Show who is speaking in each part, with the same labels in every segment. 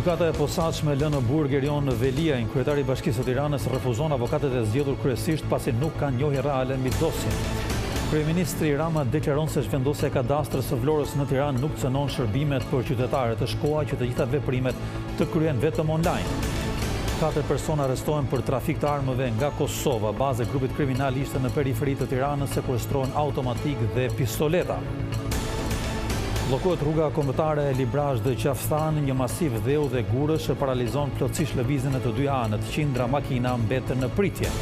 Speaker 1: Gjykata e posaçme lë në burg Erion Veliajin, kryetari i Bashkisë së Tiranës refuzon avokatët e zgjedhur kryesisht pasi nuk ka njohje reale mbi dosjen. Kryeministri Rama deklaron se zhvendosja e kadastrës së Vlorës në Tiranë nuk cënon shërbimet për qytetarët të shkoa që të gjitha veprimet të kryen vetëm online. 4 persona arrestohen për trafik të armëve nga Kosova. Baza e grupit kriminal ishte në periferi të Tiranës, sekuestrohen automatik dhe pistoleta. Bllokohet rruga kombëtare e Librazh dhe Qafstan, një masiv dheu dhe gurësh paralizon plotësisht lëvizjen e të dy anët. Qindra makina mbeten në pritje.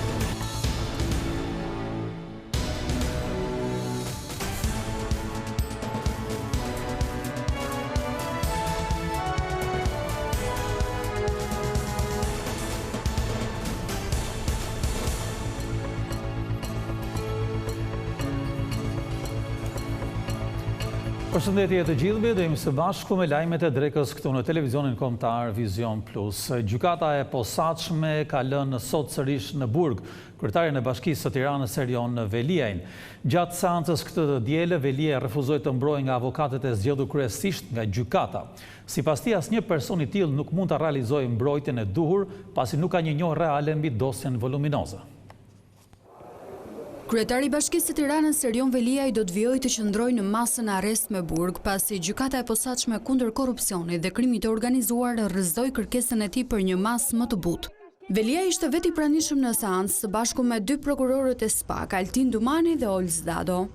Speaker 1: Përshëndetje të gjithëve, do jemi së bashku me lajmet e drekës këtu në televizionin kombëtar Vision Plus. Gjykata e posaçme ka lënë sot sërish në burg kryetarin e Bashkisë së Tiranës Erion Veliajin. Gjatë seancës këtë të diele, Veliaj refuzoi të mbrojë nga avokatët e zgjedhur kryesisht nga gjykata. Sipas tij, asnjë person i tillë nuk mund ta realizojë mbrojtjen e duhur pasi nuk ka një njohje reale mbi dosjen voluminoze.
Speaker 2: Kryetari i Bashkisë së Tiranës Erion Veliaj do të vijojë të qëndrojë në masën arrest me burg pasi gjykata e posaçme kundër korrupsionit dhe krimit të organizuar rrëzoi kërkesën e tij për një masë më të butë. Veliaj ishte vetë i pranishëm në seancë së bashku me 2 prokurorët e SPAK, Altin Dumani dhe Olz Dado.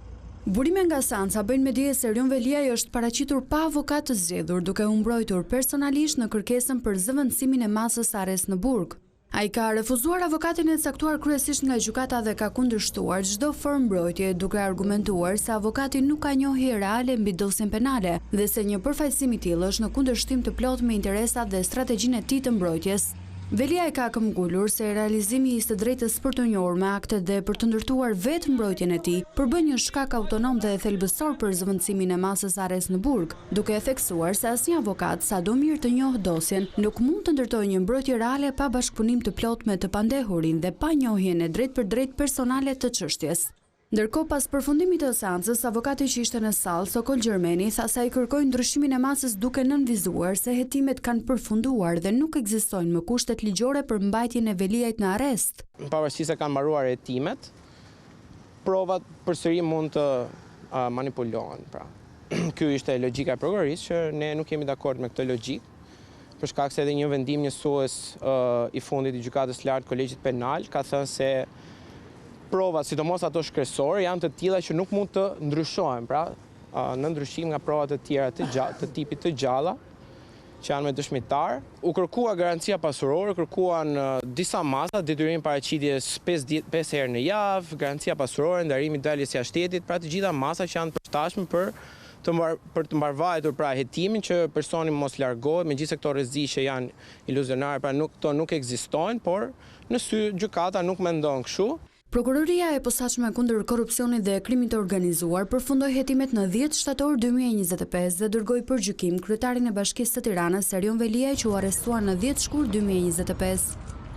Speaker 2: Burime nga seanca bëjnë me dije se Erion Veliaj është paraqitur pa avokat të zgjedhur, duke u mbrojtur personalisht në kërkesën për zëvendësimin e masës arrest në burg. Ai ka refuzuar avokatin e caktuar kryesisht nga gjykata dhe ka kundërshtuar çdo formë mbrojtje, duke argumentuar se avokati nuk ka njohje reale mbi dosjen penale dhe se një përfaqësim i tillë është në kundërshtim të plotë me interesat dhe strategjinë e tij të mbrojtjes. Veliaj ka këmbgulur se realizimi i së drejtës për të njohur me akte dhe për të ndërtuar vetë mbrojtjen e tij përbën një shkak autonom dhe thelbësor për zëvendësimin e masës arrest në burg, duke theksuar se asnjë avokat, sado mirë të njohë dosjen, nuk mund të ndërtojë një mbrojtje reale pa bashkëpunim të plotë me të pandehurin dhe pa njohjen e drejt për drejt personale të çështjes. Ndërkohë, pas përfundimit të seancës, avokati që ishte në sallë, Sokol Gjermeni, tha se ai kërkoi ndryshimin e masës duke nënvizuar se hetimet kanë përfunduar dhe nuk ekzistojnë më kushtet ligjore për mbajtjen e Veliajit në arrest.
Speaker 3: Pavarësisht se kanë mbaruar hetimet, provat përsëri mund të manipulohen. Pra. Ky ishte logjika e prokurorisë që ne nuk jemi dakord me këtë logjikë, për shkak se edhe një vendim njësues i fundit i gjykatës lartë kolegjit penal ka thënë se provat, sidomos ato shkresore, janë të tilla që nuk mund të ndryshohen, pra, në ndryshim nga provat të tjera të tipit të gjalla, që janë me dëshmitar. U kërkua garancia pasurore, kërkuan disa masa, detyrim paraqitjes 5 herë në javë, garancia pasurore, ndarimi daljes jashtë shtetit, pra të gjitha masa që janë përshtatshme për të mbarvajtur pra hetimin që personi mos largohet, megjithëse këto rreziqe që janë iluzionare, pra këto nuk ekzistojnë, por në sy gjykata nuk mendon kështu.
Speaker 2: Prokuroria e posaçme kundër korrupsionit dhe krimit të organizuar përfundoi hetimet në 10 shtator 2025 dhe dërgoi për gjykim kryetarin e Bashkisë së Tiranës Erion Veliaj që u arrestuar në 10 shkurt 2025.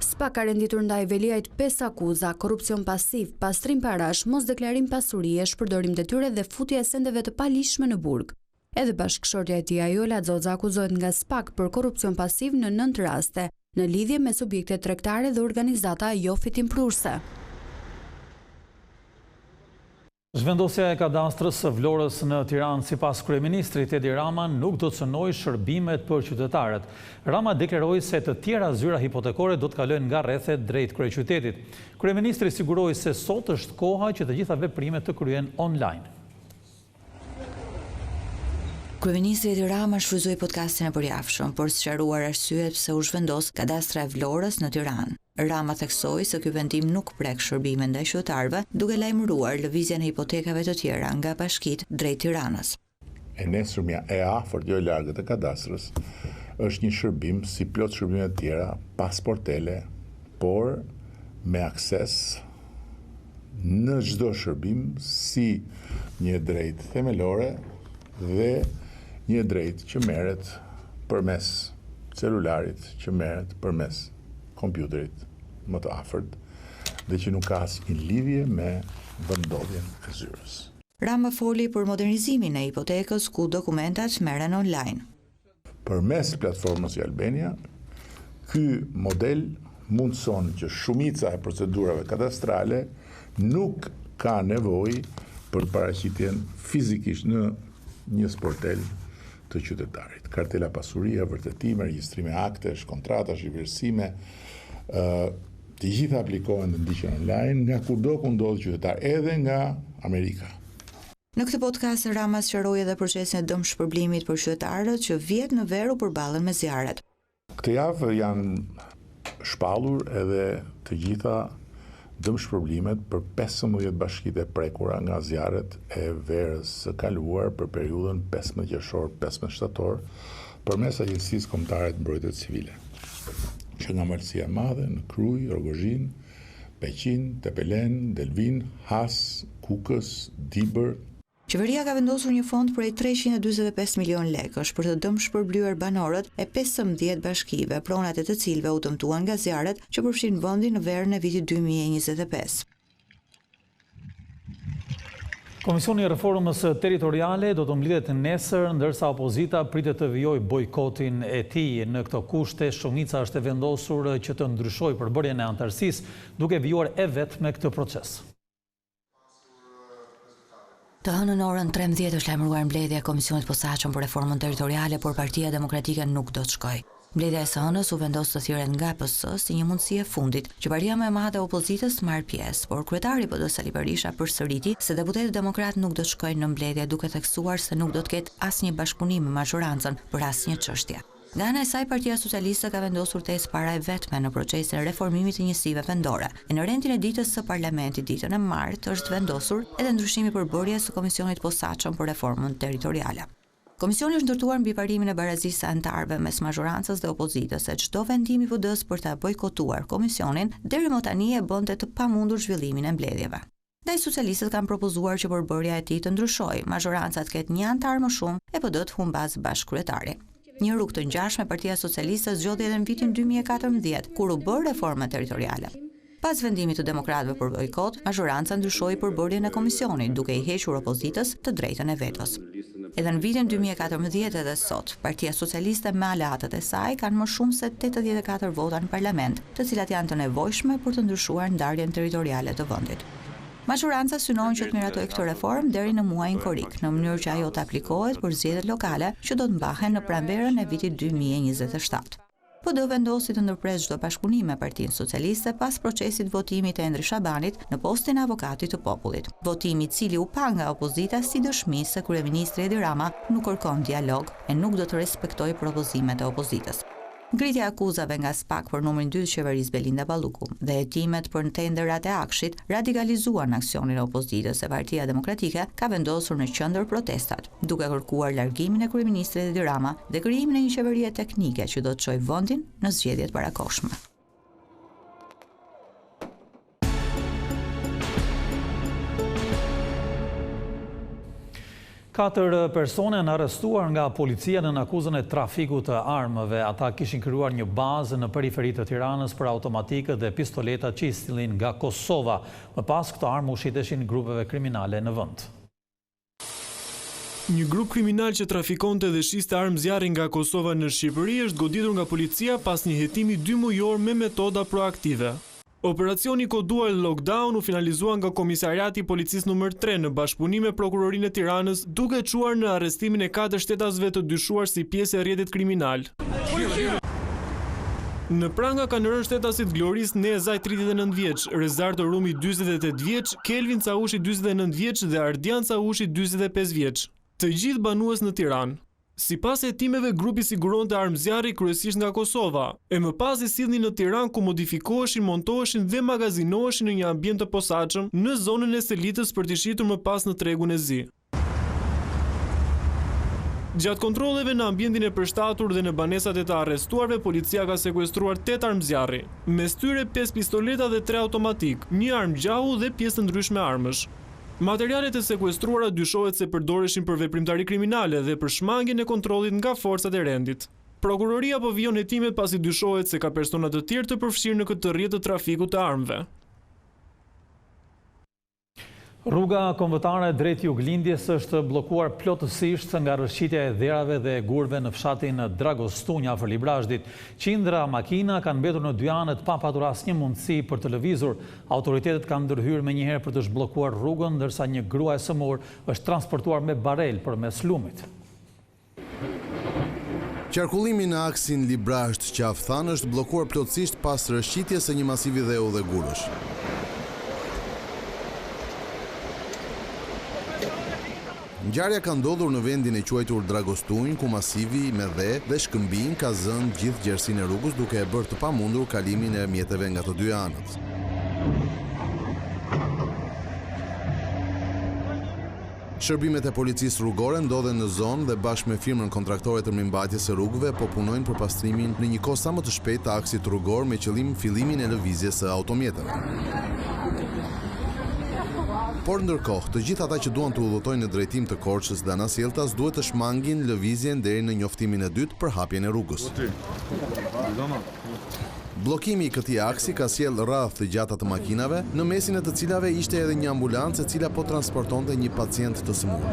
Speaker 2: SPAK ka renditur ndaj Veliajit 5 akuza: korrupsion pasiv, pastrim parash, mos deklarim pasurie, shpërdorim detyre dhe futje e sendeve të palishme në burg. Edhe bashkëshortja e tij Ajola Xoxa akuzohet nga SPAK për korrupsion pasiv në 9 raste, në lidhje me subjekte tregtare dhe organizata jo fitimprurse.
Speaker 1: Zhvendosja e kadastrës së Vlorës në Tiranë sipas kryeministrit Edi Rama nuk do të cënojë shërbimet për qytetarët. Rama deklaroi se të tjera zyra hipotekore do të kalojnë nga rrethet drejt kryeqytetit. Kryeministri siguroi se sot është koha që të gjitha veprimet të kryen online.
Speaker 4: Kryeministri Edi Rama shfrytzoi podcastin e përjashëm për të sqaruar arsyet pse u zhvendos kadastra e Vlorës në Tiranë. Rama theksoi se ky vendim nuk prek shërbime ndaj qytetarëve, duke lajmëruar lëvizjen e hipotekave të tjera nga bashkitë drejt Tiranës.
Speaker 5: E nesërmja e afërt jo largët e kadastrës është një shërbim si plot shërbimet e tjera, pas portele, por me akses në çdo shërbim si një drejt themelore dhe një drejt që merret përmes celularit, që merret përmes kompjuterit më të afërt dhe që nuk ka asnjë lidhje me vendodhjen e zyrës.
Speaker 4: Rama foli për modernizimin e hipotekës ku dokumentat merren online.
Speaker 5: Përmes platformës i Albania, ky model mundson që shumica e procedurave kadastrale nuk ka nevojë për paraqitjen fizikisht në një sportel të qytetarit. Kartela pasuria, vërtetime, regjistrime aktesh, kontratash, vlerësime, të gjitha aplikohen dhe ndiqen online nga kudo ku ndodh qytetar, edhe nga Amerika.
Speaker 4: Në këtë podcast Rama sqaroi edhe procesin e dëmshpërblimit për qytetarët që vjet në ver u përballen me zjarret.
Speaker 5: Këtë javë janë shpallur edhe të gjitha dëmshpërblimet për 15 bashkitë e prekura nga zjarret e verës së kaluar për periudhën 15 qershor-15 shtator përmes Agjencisë Kombëtare të Mbrojtjes Civile, që nga Malësia e Madhe, në Kruj, Rogozhin, Peqin, Tepelen, Delvin, Has, Kukës, Dibër.
Speaker 4: Qeveria ka vendosur një fond prej 345 milion lekësh për të dëmshpërblyer banorët e 15 bashkive, pronat e të cilëve u dëmtuan nga zjarret që përfshin vendin në verën e vitit 2025.
Speaker 1: Komisioni i Reformës Territoriale do të mblidhet nesër, ndërsa opozita pritet të vijojë bojkotin e tij. Në këto kushte, shumica është e vendosur që të ndryshojë përbërjen e anëtarësisë, duke vijuar e vet me këtë proces.
Speaker 4: Të hënën orën 13 është lajmëruar mbledhja e Komisionit Posaçëm për Reformën Territoriale, por Partia Demokratike nuk do të shkojë. Mbledhja e së hënës u vendos të thirret nga PS si një mundësi e fundit që partia më e madhe e opozitës të marrë pjesë, por kryetari PD Sali Berisha përsëriti se deputetët demokrat nuk do të shkojnë në mbledhje, duke theksuar se nuk do të ketë asnjë bashkëpunim me majorancën për asnjë çështje. Nga ana e saj, Partia Socialiste ka vendosur të ecë para e vetme në procesin e reformimit të njësive vendore. Në rendin e ditës së Parlamentit ditën e martë është vendosur edhe ndryshimi i përbërjes së Komisionit Posaçëm për Reformën Territoriale. Komisioni është ndërtuar mbi parimin e barazisë së anëtarëve mes majorancës dhe opozitës, se çdo vendim i PD-s për ta bojkotuar komisionin deri më tani e bënte të pamundur zhvillimin e mbledhjeve. Ndaj socialistët kanë propozuar që përbërja e tij të ndryshojë, majoranca të ketë një anëtar më shumë e PD-t humbas bashkëkryetari. Një rrugë të ngjashme Partia Socialiste zgjodhi edhe në vitin 2014, kur u bë reforma territoriale. Pas vendimit të demokratëve për bojkot, majoranca ndryshoi përbërjen e komisionit, duke i hequr opozitës të drejtën e vetos. Edhe në vitin 2014 edhe sot, Partia Socialiste me aleatët e saj kanë më shumë se 84 vota në parlament, të cilat janë të nevojshme për të ndryshuar ndarjen territoriale të vendit. Majoranca synon që të miratojë këtë reformë deri në muajin korrik, në mënyrë që ajo të aplikohet për zgjedhjet lokale që do të mbahen në pranverën e vitit 2027. PD vendosi të ndërpres çdo bashkëpunim me Partinë Socialiste pas procesit votimit të Endri Shabanit në postin e avokatit të popullit. Votimi i cili u pa nga opozita si dëshmi se kryeministri Edi Rama nuk kërkon dialog e nuk do të respektojë propozimet e opozitës. Ngritja e akuzave nga SPAK për numrin 2 të qeverisë Belinda Balluku dhe hetimet për tenderat e Akshit radikalizuan aksionin e opozitës e Partia Demokratike ka vendosur në qendër protestat, duke kërkuar largimin e kryeministrit Edi Rama dhe krijimin e një qeverie teknike që do të çojë vendin në zgjedhjet parakohshme.
Speaker 1: Katër persone në arrestuar nga policia në akuzën e trafikut të armëve. Ata kishin krijuar një bazë në periferi të Tiranës për automatikët dhe pistoletat që isillin nga Kosova. Më pas këto armë u shiteshin grupeve kriminale në vend.
Speaker 6: Një grup kriminal që trafikonte dhe shiste armë zjarri nga Kosova në Shqipëri është goditur nga policia pas një hetimi 2 mujor me metoda proaktive. Operacioni koduar lockdown u finalizua nga Komisariati i Policisë nr. 3 në bashkëpunim me Prokurorinë e Tiranës, duke çuar në arrestimin e 4 shtetasve të dyshuar si pjesë e rrjetit kriminal. Në pranga kanë rënë shtetasit Gloris Nezaj 39 vjeç, Rezar Rumi 48 vjeç, Kelvin Caushi 49 vjeç dhe Ardian Caushi 45 vjeç. Të gjithë banues në Tiranë. Sipas hetimeve, grupi siguronte armë zjarri kryesisht nga Kosova, e më pas i sillnin në Tiranë ku modifikoheshin, montoheshin dhe magazinoheshin në një ambient të posaçëm në zonën e Selitës për të shitur më pas në tregun e zi. Gjatë kontrolleve në ambientin e përshtatur dhe në banesat e të arrestuarve, policia ka sekuestruar 8 armë zjarri, mes tyre 5 pistoleta dhe 3 automatik, një armë gjahu dhe pjesë të ndryshme armësh. Materialet e sekuestruara dyshohet se përdoreshin për veprimtari kriminale dhe për shmangjen e kontrollit nga forcat e rendit. Prokuroria po vijon hetimet pasi dyshohet se ka persona të tjerë të përfshirë në këtë rrjet të trafikut të armëve.
Speaker 1: Rruga kombëtare drejt juglindjes është bllokuar plotësisht nga rrëshqitja e dherave dhe gurve në fshatin Dragostunj afër Librazhdit. Qindra makina kanë mbetur në dy anët pa patur asnjë mundësi për të lëvizur. Autoritetet kanë ndërhyrë menjëherë për të zhbllokuar rrugën, ndërsa një grua e sëmur është transportuar me barel përmes lumit.
Speaker 7: Qarkullimi në aksin Librazhd-Qaftan është bllokuar plotësisht pas rrëshqitjes së një masivi dheu dhe gurësh. Ngjarja ka ndodhur në vendin e quajtur Dragostunj, ku masivi me dhe shkëmbin ka zënë gjithë gjerësinë e rrugës, duke e bërë të pamundur kalimin e mjeteve nga të dy anët. Shërbimet e policisë rrugore ndodhen në zonë dhe bashkë me firmën kontraktore të mirëmbajtjes së rrugëve po punojnë për pastrimin në një kohë sa më të shpejtë të aksit rrugor me qëllim fillimin e lëvizjes së automjeteve. Por ndërkohë, të gjithë ata që duan të udhëtojnë në drejtim të Korçës dhe Anasjelltas duhet të shmangin lëvizjen deri në njoftimin e dytë për hapjen e rrugës. Bllokimi i këtij aksi ka sjell rradh të gjata të makinave, në mesin e të cilave ishte edhe një ambulancë e cila po transportonte një pacient të sëmur.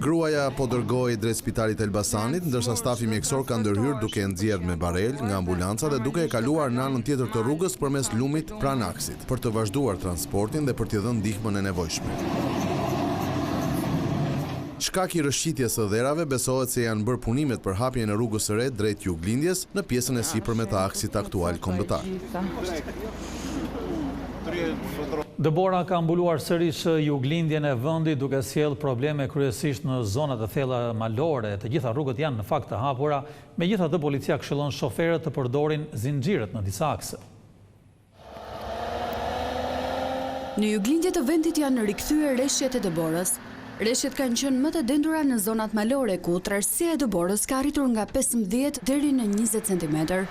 Speaker 7: Gruaja po dërgohej drejt spitalit Elbasanit, ndërsa stafi mjekësor ka ndërhyrë duke e nxjerrë me barel nga ambulanca dhe duke e kaluar në anën tjetër të rrugës përmes lumit pranë aksit, për të vazhduar transportin dhe për t'i dhënë ndihmën e nevojshme. Shkaki i rrëshqitjes së dherave besohet se janë bërë punimet për hapjen e rrugës së re drejt juglindjes në pjesën e sipërme të aksit aktual kombëtar.
Speaker 1: Dëbora ka mbuluar sërish juglindjen e vendit duke sjellë probleme kryesisht në zonat e thella malore. Të gjitha rrugët janë në fakt të hapura, megjithatë policia këshillon shoferët të përdorin zinxhirët në disa akse.
Speaker 2: Në juglindje të vendit janë rikthyer rreshtet e dëborës. Rreshtet kanë qenë më të dendura në zonat malore ku trashësia e dëborës ka arritur nga 15 deri në 20 cm.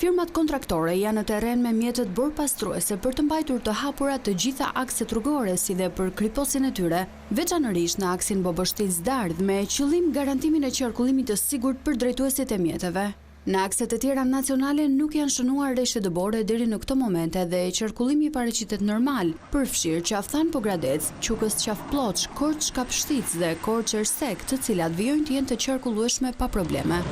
Speaker 2: Firmat kontraktore janë në terren me mjetet borpastruese për të mbajtur të hapura të gjitha akset rrugore, si dhe për kriposin e tyre, veçanërisht në aksin Bobështic-Dardh me qëllim garantimin e qarkullimit të sigurt për drejtuesit e mjeteve. Në akset e tjera nacionale nuk janë shënuar rreshte dëbore deri në këtë moment dhe qarkullimi paraqitet normal, përfshirë Qaftan Pogradec, Qukës Qafploç, Korçë Kapshtic dhe Korçë Ersek, të cilat vijojnë të jenë të qarkullueshme pa probleme.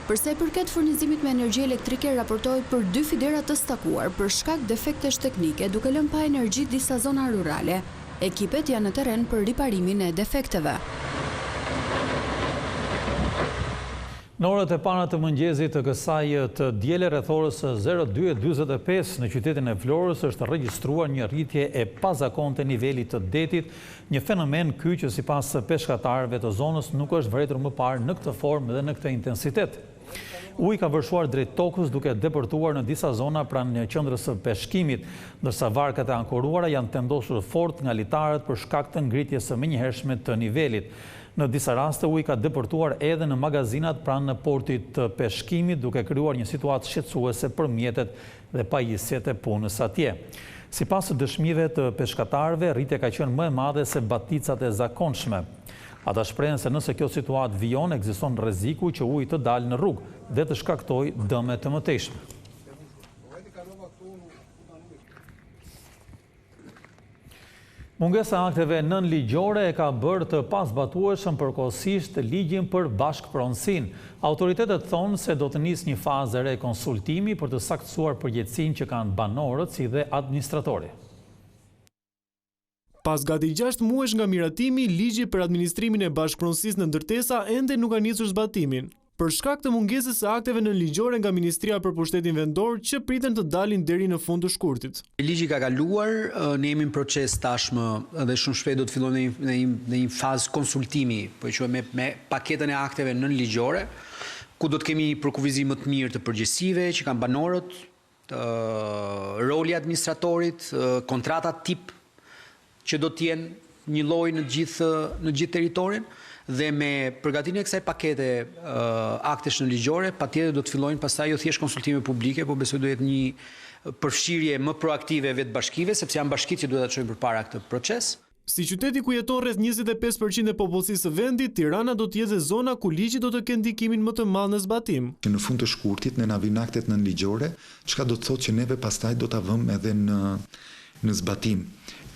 Speaker 2: Përsa i përket furnizimit me energji elektrike, raportohet për 2 fidera të stakuar për shkak defektesh teknike, duke lënë pa energji disa zona rurale. Ekipet janë në terren për riparimin e defekteve.
Speaker 1: Në orët e para të mëngjesit të kësaj të diele rreth orës 02:45 në qytetin e Florës është regjistruar një rritje e pazakonte nivelit të detit, një fenomen ky që sipas peshkatarëve të zonës nuk është vërtetur më parë në këtë formë dhe në këtë intensitet. Uji ka vërshuar drejt tokës duke depërtuar në disa zona pranë qendrës së peshkimit, ndërsa varkat e ankoruara janë tendosur fort nga litarët për shkak të ngritjes së menjëhershme të nivelit. Në disa raste uji ka depërtuar edhe në magazinat pranë portit të peshkimit, duke krijuar një situatë shqetësuese për mjetet dhe pajisjet e punës atje. Sipas dëshmive të peshkatarëve, rritja ka qenë më e madhe se baticat e zakonshme. Ata shprehen se nëse kjo situatë vijon, ekziston rreziku që uji të dalë në rrugë dhe të shkaktojë dëme të mëtejshme. Mungesa e akteve nënligjore e ka bërë të pasbatueshëm përkohësisht ligjin për bashkëpronësinë. Autoritetet thonë se do të nisë një fazë e re konsultimi për të saktësuar përgjegjësinë që kanë banorët si dhe administratori.
Speaker 6: Pas gati 6 muajsh nga miratimi, ligji për administrimin e bashkëpronësisë në ndërtesa ende nuk ka nisur zbatimin, për shkak të mungesës së akteve nënligjore nga Ministria për Pushtetin Vendor që priten të dalin deri në fund të shkurtit.
Speaker 8: Ligji ka kaluar, ne jemi në proces tashmë dhe shumë shpejt do të fillojmë në një fazë konsultimi, po e quajmë me paketën e akteve nënligjore, ku do të kemi përkufizim më të mirë të përgjegjësive që kanë banorët, roli administratorit, kontratat tip që do të jenë një lloj në gjithë territorin. Dhe me përgatimin e kësaj pakete aktesh nënligjore, patjetër do të fillojnë pastaj jo thjesht konsultime publike, por besoj do jetë një përfshirje më proaktive vetë bashkive, sepse janë bashkitë që duhet ta çojnë përpara këtë proces.
Speaker 6: Si qyteti ku jeton rreth 25% e popullsisë së vendit, Tirana do të jetë zona ku ligji do të ketë ndikimin më të madh në zbatim.
Speaker 9: Në fund të shkurtit ne na vijnë aktet nënligjore, çka do të thotë që neve pastaj do ta vëmë edhe në zbatim.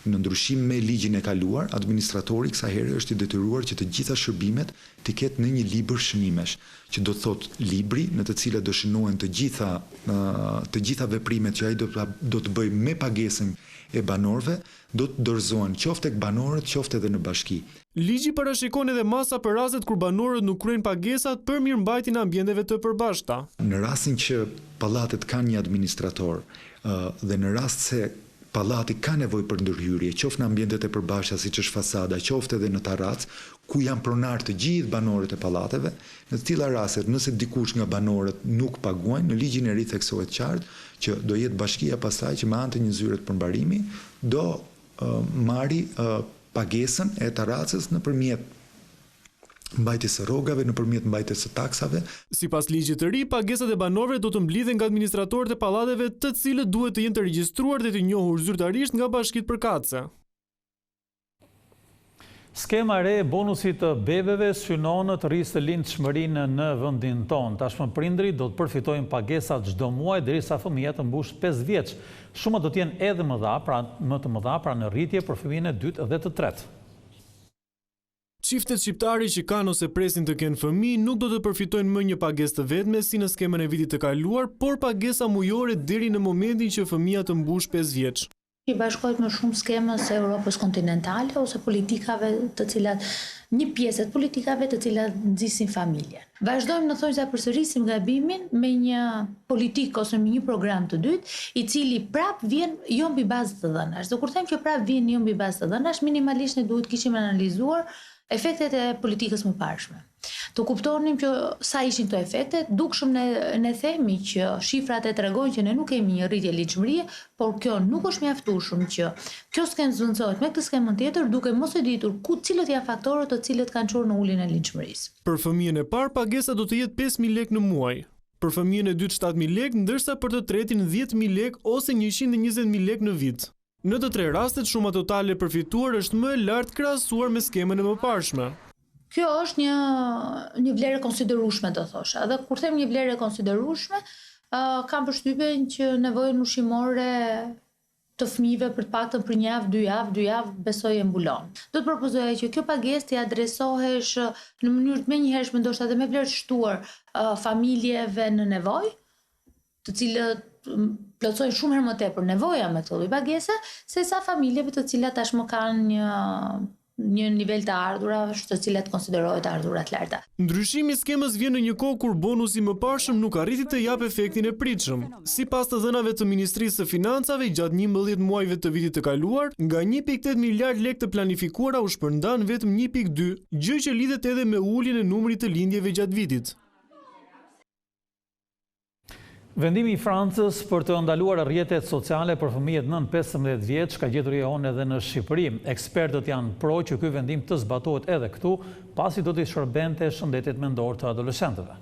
Speaker 9: Në ndryshim me ligjin e kaluar, administratori kësaj here është i detyruar që të gjitha shërbimet të ketë në një libër shënimesh, që do të thotë libri në të cilët do shënohen të gjitha veprimet që ai do të bëjë me pagesën e banorëve, do të dorëzohen qoftë tek banorët, qoftë edhe në bashki.
Speaker 6: Ligji parashikon edhe masa për rastet kur banorët nuk kryejnë pagesat për mirëmbajtjen e ambienteve të përbashkëta.
Speaker 9: Në rastin që pallatet kanë një administrator dhe në rast se pallati ka nevojë për ndërhyrje, qoftë në ambientet e përbashkëta siç është fasada, qoftë edhe në terrac, ku janë pronar të gjithë banorët e pallateve, në të tilla raste, nëse dikush nga banorët nuk paguajnë, në ligjin e ri theksohet qartë që do jetë bashkia pastaj që me anë të një zyre të përmbarimi do marri pagesën e terracës nëpërmjet mbajtjes së rrogave, nëpërmjet mbajtjes së taksave.
Speaker 6: Sipas ligjit të ri, pagesat e banorëve do të mblidhen nga administratorët e pallateve, të cilët duhet të jenë të regjistruar dhe të njohur zyrtarisht nga bashkitë përkatëse.
Speaker 1: Skema e re e bonusit të bebeve synon të rrisë lindshmërinë në vendin tonë. Tashmë prindrit do të përfitojnë pagesa çdo muaj derisa fëmia të mbush 5 vjeç. Shumat do të jenë edhe më të mëdha pra në rritje për fëmijën e dytë dhe të tretë.
Speaker 6: Çiftet shqiptari që kanë ose presin të kenë fëmijë nuk do të përfitojnë më një pagesë të vetme si në skemën e vitit të kaluar, por pagesa mujore deri në momentin që fëmia të mbush 5 vjeç.
Speaker 10: I bashkohet më shumë skemës e Europës kontinentale ose politikave të cilat një pjesë të politikave të cilat nxisin familjen. Vazhdojmë në thonjë sa përsërisim gabimin me një politikë ose me një program të dytë, i cili prap vjen jo mbi bazë të dhënash. Dhe kur them që prap vjen jo mbi bazë të dhënash, minimalisht ne duhet kishim analizuar efektet e politikës më parshme. Të kuptonim që sa ishin këto efekte, dukshëm ne themi që shifrat e tregojnë që ne nuk kemi një rritje ligjshmërie, por kjo nuk është mjaftueshëm që kjo skemë zvendësohet me këtë skemën tjetër, duke mos e ditur cilët janë faktorët të cilët kanë çuar në uljen e ligjshmërisë.
Speaker 6: Për fëmijën e parë pagesa do të jetë 5.000 lekë në muaj. Për fëmijën e dytë 7.000 lekë, ndërsa për të tretin 10.000 lekë ose 120.000 lekë në vit. Në të tre rastet, shuma totale e përfituar është më e lartë krahasuar me skemën e mëparshme.
Speaker 10: Kjo është një vlerë e konsiderueshme, do thosha. Dhe kur them një vlerë e konsiderueshme, kam përshtypjen që nevojën ushqimore të fëmijëve për të paktën për një javë, 2 javë, besoj e mbulon. Do të propozoja që kjo pagesë t'i adresohesh në mënyrë të menjëhershme, ndoshta edhe me vlerë të shtuar familjeve në nevojë, të cilët plotësojnë shumë herë më tepër nevoja me këtë lloj pagese, sesa familjeve të cilat tashmë kanë një nivel të ardhurash të cilat konsiderohet ardhura të larta.
Speaker 6: Ndryshimi i skemës vjen në një kohë kur bonusi më parshëm nuk arriti të japë efektin e pritshëm. Sipas të dhënave të Ministrisë së Financave, gjatë 11 muajve të vitit të kaluar, nga 1.8 miliard lekë të planifikuara u shpërndan vetëm 1.2, gjë që lidhet edhe me uljen e numrit të lindjeve gjatë vitit.
Speaker 1: Vendimi i Francës për të ndaluar rrjetet sociale për fëmijët nën 15 vjeç ka gjetur jeton edhe në Shqipëri. Ekspertët janë pro që ky vendim të zbatohet edhe këtu, pasi do të shërbente shëndetit mendor të adoleshentëve.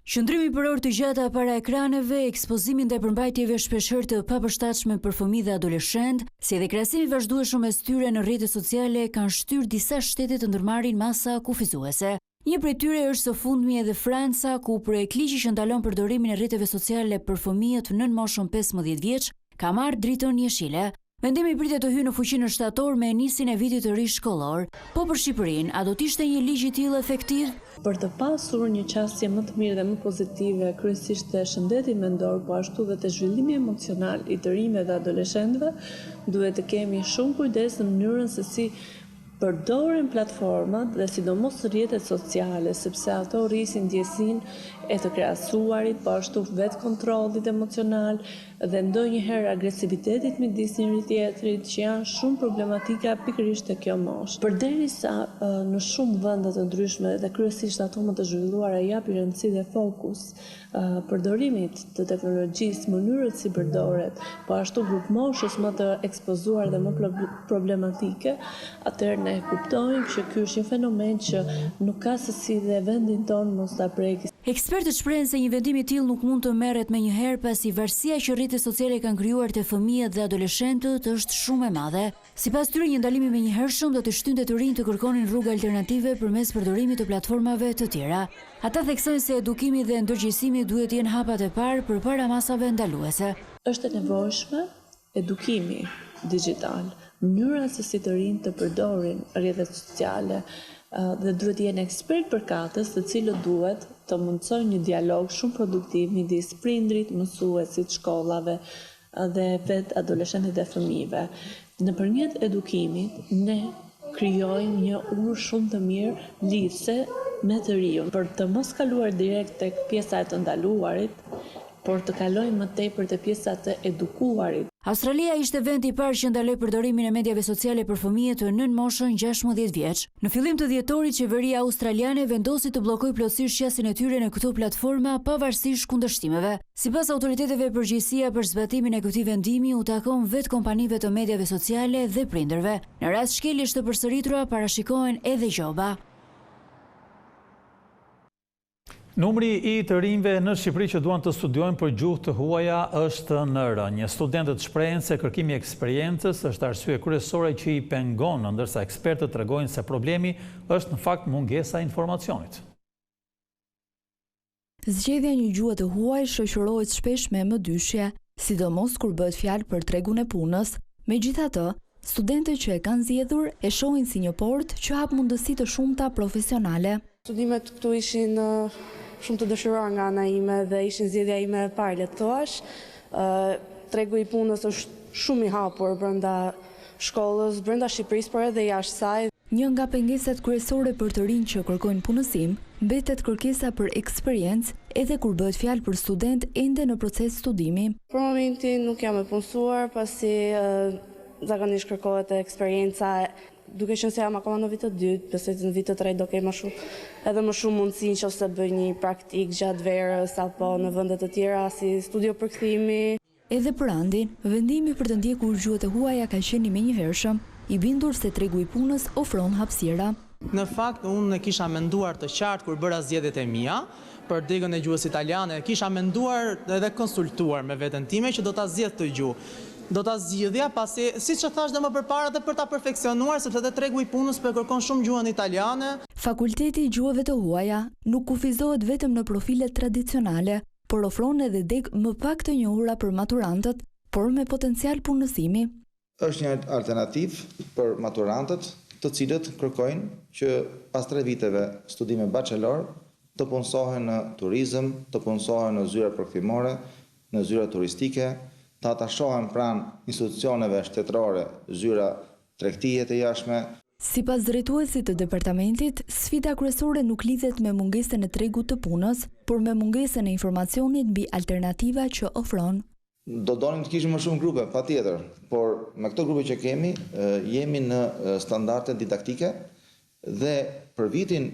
Speaker 11: Qëndrimi për orë të gjata para ekraneve, ekspozimi ndaj përmbajtjeve shpeshherë të papërshtatshme për fëmijë dhe adoleshent, si edhe krahasimi vazhdueshëm mes tyre në rrjetet sociale kanë shtyrë disa shtete të ndërmarrin masa kufizuese. Një prej tyre është së fundmi edhe Franca, ku projekt ligji që ndalon përdorimin e rrjeteve sociale për fëmijët nën moshën 15 vjeç ka marrë dritën jeshile. Vendimi pritet të hyjë në fuqi në shtator me nisjen e vitit të ri shkollor, po për Shqipërinë, a do të ishte një ligj i tillë efektiv?
Speaker 12: Për të pasur një qasje më të mirë dhe më pozitive, kryesisht të shëndetit mendor, po ashtu dhe të zhvillimi emocional i të rinjve dhe adoleshentëve, duhet të kemi shumë kujdes në mënyrën se si përdorin platformat dhe sidomos rrjetet sociale, sepse ato rrisin ndjesinë e të krahasuarit, po ashtu vetë kontrollit emocional dhe ndonjëherë agresivitetit midis njëri tjetrit, që janë shumë problematika pikërisht te kjo moshë. Përderisa në shumë vende të ndryshme dhe kryesisht ato më të zhvilluara japi rëndësi dhe fokus përdorimit të teknologjisë, mënyrët si përdoret, po ashtu grup moshës më të ekspozuar dhe më problematike, atëherë ne kuptojmë që ky është një fenomen që nuk ka se si dhe vendin tonë mos ta prekë.
Speaker 11: Ekspertët shprehen se një vendim I tillë nuk mund të merret menjëherë pasi varësia që rrjetet sociale kanë krijuar te fëmijët dhe adoleshentët është shumë e madhe. Sipas tyre, një ndalim I menjëhershëm do të shtynte të rinj të kërkonin rrugë alternative përmes përdorimit të platformave të tjera. Ata theksojnë se edukimi dhe ndërgjegjësimi duhet të jenë hapat e parë përpara masave ndaluese.
Speaker 12: Është e nevojshme edukimi digjital, mënyra se si të rinj të përdorin rrjetet sociale dhe duhet jenë ekspert përkatës, të cilët duhet të mundsojnë një dialog shumë produktiv midis prindrit, mësuesit, shkollave dhe vetë adoleshentëve dhe fëmijëve. Nëpërmjet edukimit ne krijojmë një urë shumë të mirë lidhse me të rinjun, për të mos kaluar direkt tek pjesa e të ndaluarit, por të kalojmë më tepër te pjesa të edukuarit.
Speaker 11: Australia ishte vendi I parë që ndaloi përdorimin e mediave sociale për fëmijët të nën moshën 16 vjeç. Në fillim të dhjetorit, qeveria australiane vendosi të bllokojë plotësisht qasjen e tyre në këto platforma pavarësisht kundërshtimeve. Sipas autoriteteve, përgjegjësia për zbatimin e këtij vendimi u takon vetë kompanive të mediave sociale dhe prindërve. Në rast shkeljesh të përsëritura parashikohen edhe gjoba.
Speaker 1: Numri I të rinjve në Shqipëri që duan të studiojnë për gjuhë të huaja është në rënje. Studentët shprehen se kërkimi I eksperiencës është arsye kryesore që I pengon, ndërsa ekspertët tregojnë se problemi është në fakt mungesa e informacionit.
Speaker 13: Zgjedhja një gjuhë të huaj shoqërohet shpesh me mëdyshje, sidomos kur bëhet fjalë për tregun e punës. Megjithatë, studentët që e kanë zgjedhur e shohin si një portë që hap mundësi të shumta profesionale.
Speaker 14: Studimet këtu ishin shumë të dëshiruar nga ana ime dhe ishin zgjedhja ime e parë, le të thuash. Tregu I punës është shumë I hapur brenda shkollës, brenda Shqipërisë, por edhe jashtë saj.
Speaker 13: Një nga pengesat kryesore për të rinj që kërkojnë punësim mbetet kërkesa për eksperiencë, edhe kur bëhet fjalë për student ende në proces studimi.
Speaker 14: Për momentin nuk jam e punësuar, pasi zakonisht kërkohet eksperienca. Duke qenë se jam akoma në vit të dytë, besoj në vit të tretë do kem edhe më shumë mundësi nëse bëj një praktik gjatë verës apo në vende të tjera si studio përkthimi.
Speaker 13: Edhe për Andin, vendimi për të ndjekur gjuhët e huaja ka qenë I menjëhershëm, I bindur se tregu I punës ofron hapësira.
Speaker 15: Në fakt, unë kisha menduar të qartë kur bëra zgjedhjet e mia për degën e gjuhës italiane, kisha menduar edhe konsultuar me veten time që do ta zgjedh këtë gjuhë. Do ta zgjidhja pasi, siç e thash dhe më përpara, dhe për ta perfeksionuar, sepse edhe tregu I punës po kërkon shumë gjuhën italiane.
Speaker 13: Fakulteti I gjuhëve të huaja nuk kufizohet vetëm në profilet tradicionale, por ofron edhe deg më pak të njohura për maturantët, por me potencial punësimi.
Speaker 16: Është një alternativë për maturantët, të cilët kërkojnë që pas 3 viteve studime bachelor të punësohen në turizëm, të punësohen në zyra përkthimore, në zyra turistike, të atashohen pranë institucioneve shtetërore, zyra tregtie të jashtme.
Speaker 13: Sipas drejtuesit të departamentit, sfida kryesore nuk lidhet me mungesën e tregut të punës, por me mungesën e informacionit mbi alternativa që ofron.
Speaker 16: Do donim të kishim më shumë grupe, patjetër, por me këto grupe që kemi, jemi në standarde didaktike dhe për vitin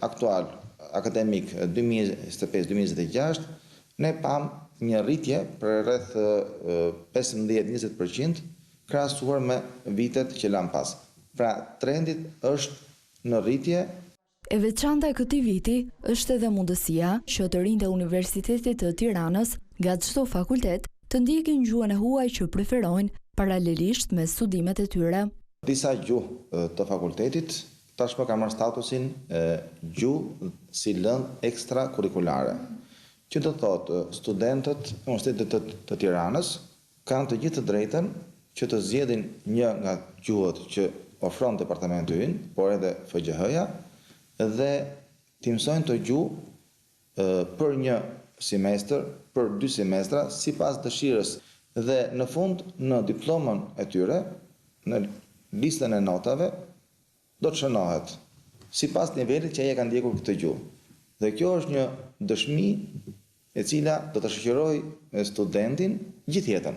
Speaker 16: aktual akademik 2025-2026 ne pam një rritje për rreth 15-20% krahasuar me vitet që lan pas. Pra trendit është në rritje.
Speaker 13: E veçanta e këtij viti është edhe mundësia që të rinjtë e Universitetit të Tiranës nga çdo fakultet të ndjekin gjuhën e huaj që preferojnë paralelisht me studimet e tyre.
Speaker 16: Disa gjuhë të fakultetit tashmë kanë marrë statusin gjuhë si lëndë ekstrakurrikulare, që do thotë studentët e Universitetit të Tiranës kanë të gjithë të drejtën që të zgjedhin një nga gjuhët që ofron departamenti ynë, por edhe FGH-ja, dhe të mësojnë të gjuhë për një semestër, për 2 semestra, sipas dëshirës, dhe në fund në diplomën e tyre, në listën e notave, do të shënohet sipas nivelit që ai e ka ndjekur këtë gjuhë. Dhe kjo është një dëshmi e cila do të shoqërojë studentin gjithë jetën.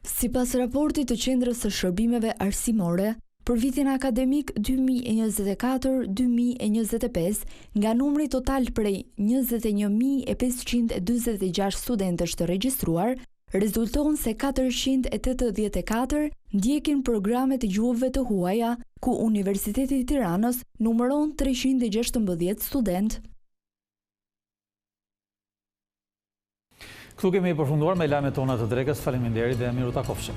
Speaker 13: Sipas raportit të Qendrës së Shërbimeve Arsimore, për vitin akademik 2024-2025, nga numri total prej 21.526 studentësh të regjistruar, rezulton se 484 ndjekin programet e gjuhëve të huaja, ku Universiteti I Tiranës numëron 316 student.
Speaker 1: Këtu kemi përfunduar me lajmet tona të drekës. Faleminderit dhe miru takofshim.